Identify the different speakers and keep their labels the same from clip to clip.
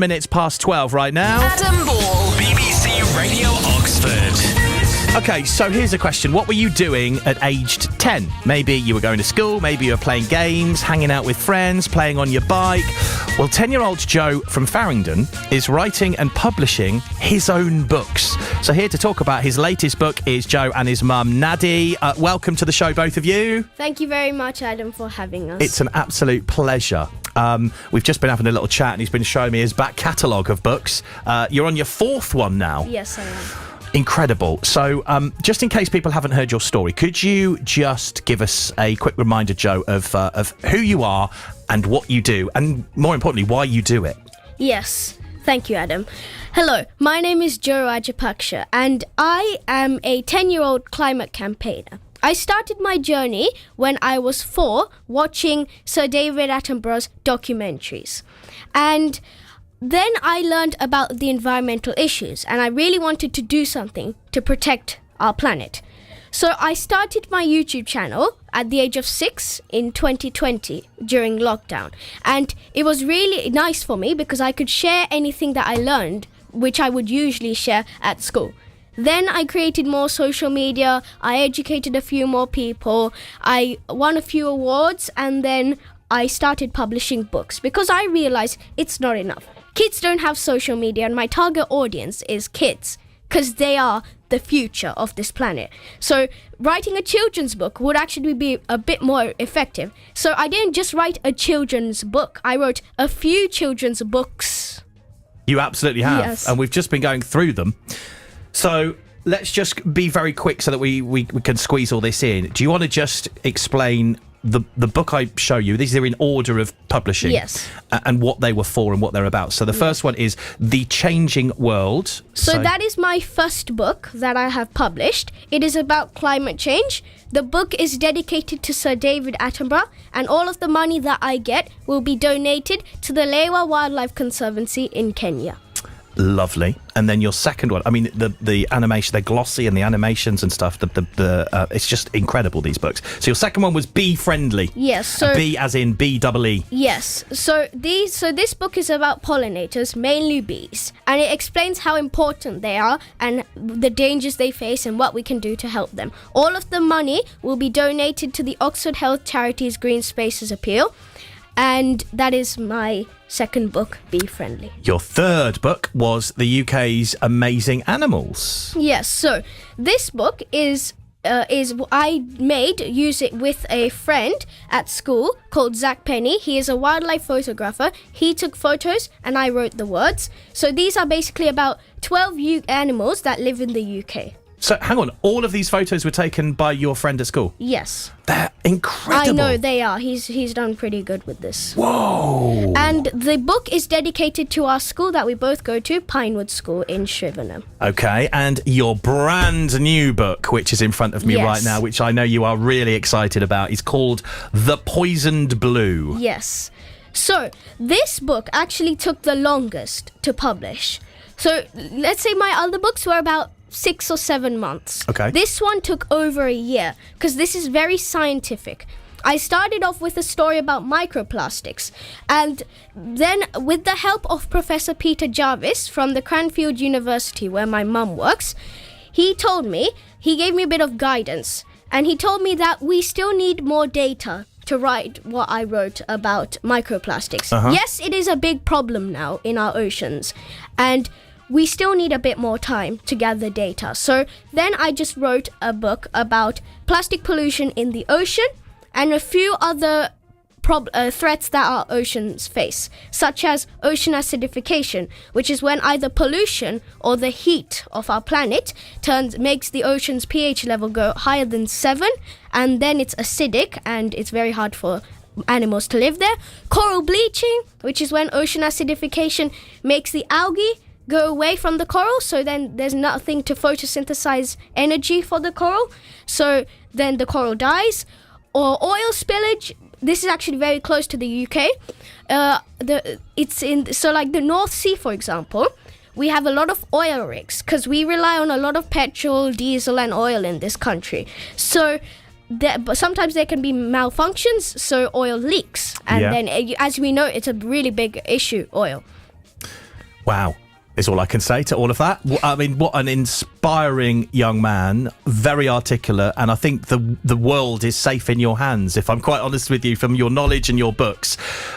Speaker 1: Minutes past 12 right now.
Speaker 2: Adam Ball, BBC Radio Oxford.
Speaker 1: Okay, so here's a question. What were you doing at aged 10? Maybe you were going to school, maybe you were playing games, hanging out with friends, playing on your bike. Well, 10-year-old Joe from Farringdon is writing and publishing his own books. So here to talk about his latest book is Joe and his mum, Nadie. Welcome to the show, both of you.
Speaker 3: Thank you very much, Adam, for having us.
Speaker 1: It's an absolute pleasure. We've just been having a little chat and he's been showing me his back catalogue of books. You're on your fourth one now.
Speaker 3: Yes, I am.
Speaker 1: Incredible. So, just in case people haven't heard your story, could you just give us a quick reminder, Joe, of who you are and what you do, and more importantly, why you do it?
Speaker 3: Yes. Thank you, Adam. Hello, my name is Joe Rajapaksha, and I am a 10-year-old climate campaigner. I started my journey when I was 4, watching Sir David Attenborough's documentaries. And then I learned about the environmental issues, and I really wanted to do something to protect our planet. So I started my YouTube channel at the age of 6 in 2020 during lockdown. And it was really nice for me because I could share anything that I learned, which I would usually share at school. Then I created more social media, I educated a few more people, I won a few awards, and then I started publishing books because I realized it's not enough. Kids don't have social media, and my target audience is kids because they are the future of this planet. So writing a children's book would actually be a bit more effective. So I didn't just write a children's book, I wrote a few children's books.
Speaker 1: You absolutely have.
Speaker 3: Yes.
Speaker 1: And we've just been going through them. So let's just be very quick so that we can squeeze all this in. Do you want to just explain the book I show you? These are in order of publishing.
Speaker 3: Yes.
Speaker 1: And what they were for and what they're about. So the first one is The Changing World.
Speaker 3: So that is my first book that I have published. It is about climate change. The book is dedicated to Sir David Attenborough, and all of the money that I get will be donated to the Lewa Wildlife Conservancy in Kenya.
Speaker 1: Lovely. And then your second one, I mean, the animation, they're glossy, and the animations and stuff, it's just incredible, these books. So your second one was Bee Friendly.
Speaker 3: Yes. So
Speaker 1: B as in B-double-E.
Speaker 3: Yes. So this book is about pollinators, mainly bees, and it explains how important they are and the dangers they face and what we can do to help them. All of the money will be donated to the Oxford Health Charities Green Spaces Appeal, and that is my second book, Bee Friendly.
Speaker 1: Your third book was the UK's Amazing Animals.
Speaker 3: Yes. So this book is I use it with a friend at school called Zach Penny. He is a wildlife photographer. He took photos and I wrote the words. So these are basically about 12 animals that live in the UK.
Speaker 1: So hang on, all of these photos were taken by your friend at school?
Speaker 3: Yes.
Speaker 1: They're incredible.
Speaker 3: I know they are. He's done pretty good with this.
Speaker 1: Whoa.
Speaker 3: And the book is dedicated to our school that we both go to, Pinewood School in Shrivenham.
Speaker 1: Okay, and your brand new book, which is in front of me
Speaker 3: Yes.
Speaker 1: right now, which I know you are really excited about, is called The Poisoned Blue.
Speaker 3: Yes. So this book actually took the longest to publish. So let's say my other books were about 6 or 7 months.
Speaker 1: Okay.
Speaker 3: This one took over a year because this is very scientific. I started off with a story about microplastics, and then with the help of Professor Peter Jarvis from the Cranfield University where my mum works, he gave me a bit of guidance, and he told me that we still need more data to write what I wrote about microplastics. Yes, it is a big problem now in our oceans, and we still need a bit more time to gather data. So then I just wrote a book about plastic pollution in the ocean and a few other threats that our oceans face, such as ocean acidification, which is when either pollution or the heat of our planet makes the ocean's pH level go higher than 7, and then it's acidic and it's very hard for animals to live there. Coral bleaching, which is when ocean acidification makes the algae go away from the coral, so then there's nothing to photosynthesize energy for the coral, so then the coral dies. Or oil spillage. This is actually very close to the UK. The North Sea, for example, we have a lot of oil rigs because we rely on a lot of petrol, diesel and oil in this country. So but sometimes there can be malfunctions, so oil leaks, and then as we know, it's a really big issue, oil.
Speaker 1: Wow. Is all I can say to all of that. I mean, what an inspiring young man, very articulate, and I think the world is safe in your hands, if I'm quite honest with you, from your knowledge and your books.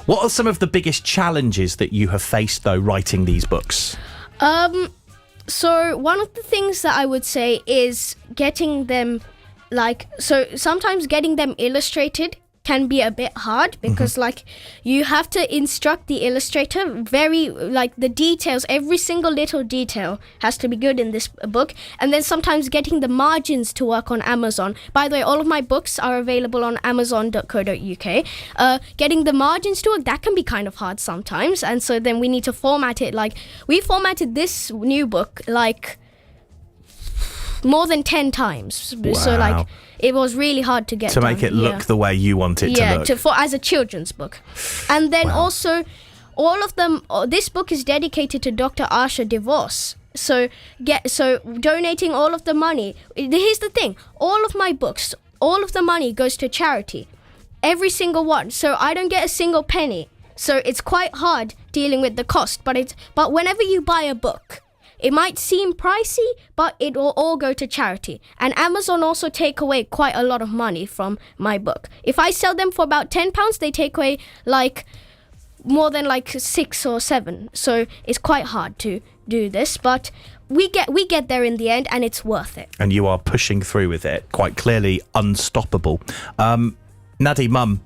Speaker 1: What are some of the biggest challenges that you have faced, though, writing these books?
Speaker 3: So one of the things that I would say is getting them, sometimes getting them illustrated can be a bit hard because you have to instruct the illustrator the details, every single little detail has to be good in this book, and then sometimes getting the margins to work on Amazon. By the way, all of my books are available on amazon.co.uk. Getting the margins to work, that can be kind of hard sometimes, and so then we need to format it. We formatted this new book more than 10 times.
Speaker 1: Wow.
Speaker 3: So it was really hard to get
Speaker 1: to make it look the way you want it to look.
Speaker 3: As a children's book. And then also, all of them, this book is dedicated to Dr. Asha DeVos. So donating all of the money. Here's the thing, all of my books, all of the money goes to charity. Every single one. So I don't get a single penny. So it's quite hard dealing with the cost. But whenever you buy a book, it might seem pricey, but it will all go to charity. And Amazon also take away quite a lot of money from my book. If I sell them for about £10, they take away more than 6 or 7. So it's quite hard to do this, but we get there in the end, and it's worth it.
Speaker 1: And you are pushing through with it, quite clearly unstoppable. Nadi, Mum,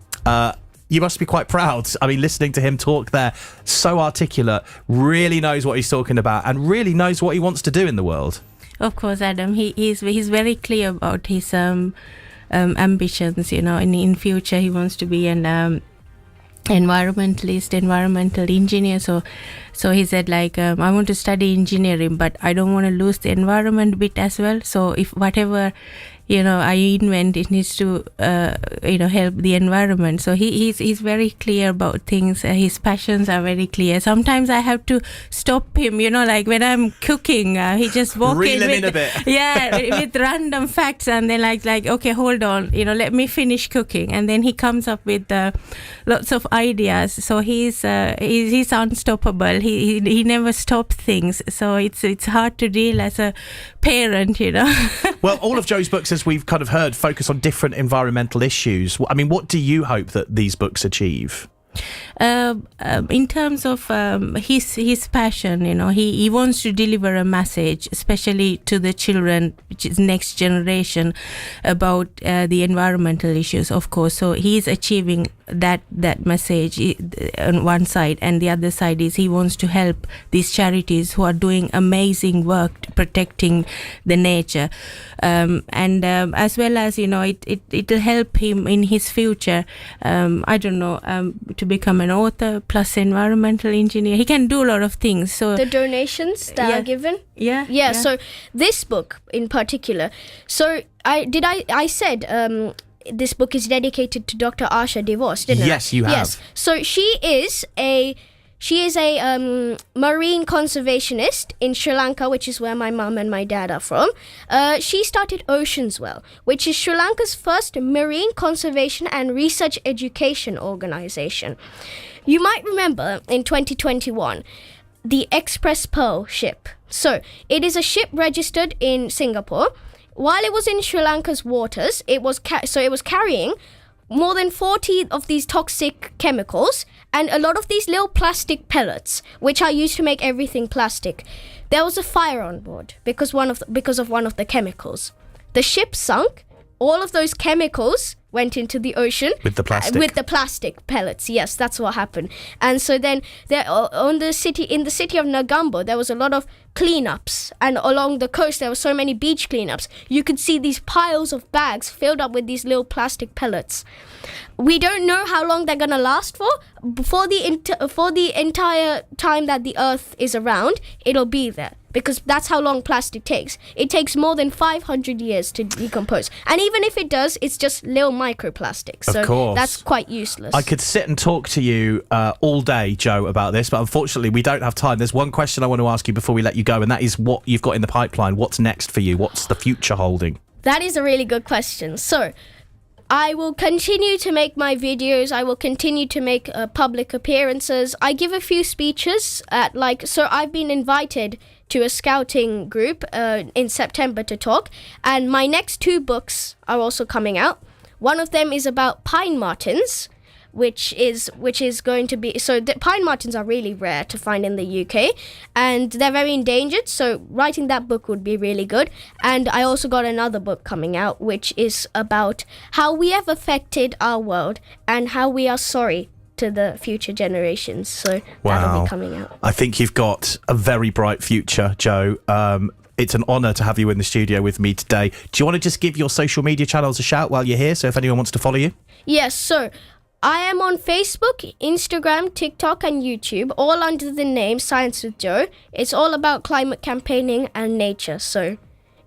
Speaker 1: you must be quite proud. I mean, listening to him talk there, so articulate, really knows what he's talking about and really knows what he wants to do in the world.
Speaker 4: Of course, Adam. He's very clear about his ambitions. In future he wants to be an environmentalist, environmental engineer. So he said I want to study engineering, but I don't want to lose the environment bit as well. So if whatever I invent, it needs to help the environment. So he's very clear about things. His passions are very clear. Sometimes I have to stop him, when I'm cooking, he just walk
Speaker 1: Reel
Speaker 4: in
Speaker 1: him in a bit.
Speaker 4: with random facts, and then okay, hold on, let me finish cooking, and then he comes up with lots of ideas. So he's unstoppable. He never stops things. So it's hard to deal as a parent.
Speaker 1: Well, all of Joe's books, as we've kind of heard, focus on different environmental issues. I mean, what do you hope that these books achieve?
Speaker 4: In terms of his passion, he wants to deliver a message, especially to the children, which is next generation, about the environmental issues, of course. So he's achieving that message on one side, and the other side is he wants to help these charities who are doing amazing work protecting the nature, and as well as it'll help him in his future. I don't know, to become an author plus environmental engineer. He can do a lot of things. So
Speaker 3: the donations that are given. Yeah. So this book in particular. So I said this book is dedicated to Dr. Asha DeVos, didn't I?
Speaker 1: Yes, you have.
Speaker 3: Yes. So she is a marine conservationist in Sri Lanka, which is where my mum and my dad are from. She started Oceanswell, which is Sri Lanka's first marine conservation and research education organisation. You might remember in 2021, the Express Pearl ship. So it is a ship registered in Singapore. While it was in Sri Lanka's waters, it was carrying more than 40 of these toxic chemicals and a lot of these little plastic pellets, which are used to make everything plastic. There was a fire on board because of one of the chemicals. The ship sunk. All of those chemicals went into the ocean
Speaker 1: with the plastic.
Speaker 3: With the plastic pellets. Yes, that's what happened. And so then in the city of Negombo, there was a lot of cleanups, and along the coast there were so many beach cleanups. You could see these piles of bags filled up with these little plastic pellets. We don't know how long they're gonna last for. For the entire time that the Earth is around, it'll be there, because that's how long plastic takes. It takes more than 500 years to decompose. And even if it does, it's just little microplastics.
Speaker 1: Of course.
Speaker 3: That's quite useless.
Speaker 1: I could sit and talk to you all day, Joe, about this, but unfortunately we don't have time. There's one question I want to ask you before we let you go, and that is what you've got in the pipeline. What's next for you? What's the future holding?
Speaker 3: That is a really good question. So, I will continue to make my videos. I will continue to make public appearances. I give a few speeches so I've been invited to a scouting group in September to talk, and my next 2 books are also coming out. One of them is about pine martens, which is going to be the pine martens are really rare to find in the UK, and they're very endangered, so writing that book would be really good. And I also got another book coming out which is about how we have affected our world and how we are sorry to the future generations, so that'll be coming out.
Speaker 1: I think you've got a very bright future, Jo. It's an honour to have you in the studio with me today. Do you want to just give your social media channels a shout while you're here, so if anyone wants to follow you?
Speaker 3: Yes, so I am on Facebook, Instagram, TikTok and YouTube, all under the name Science with Jo. It's all about climate campaigning and nature, so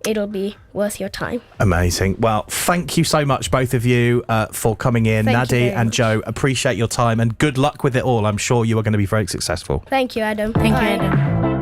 Speaker 3: it'll be worth your time.
Speaker 1: Amazing. Well, thank you so much, both of you, for coming in.
Speaker 3: Thank you
Speaker 1: Nadi
Speaker 3: very
Speaker 1: and
Speaker 3: much.
Speaker 1: Jo, appreciate your time and good luck with it all. I'm sure you are going to be very successful.
Speaker 3: Thank you, Adam.
Speaker 4: Thank
Speaker 3: Bye.
Speaker 4: you, Adam.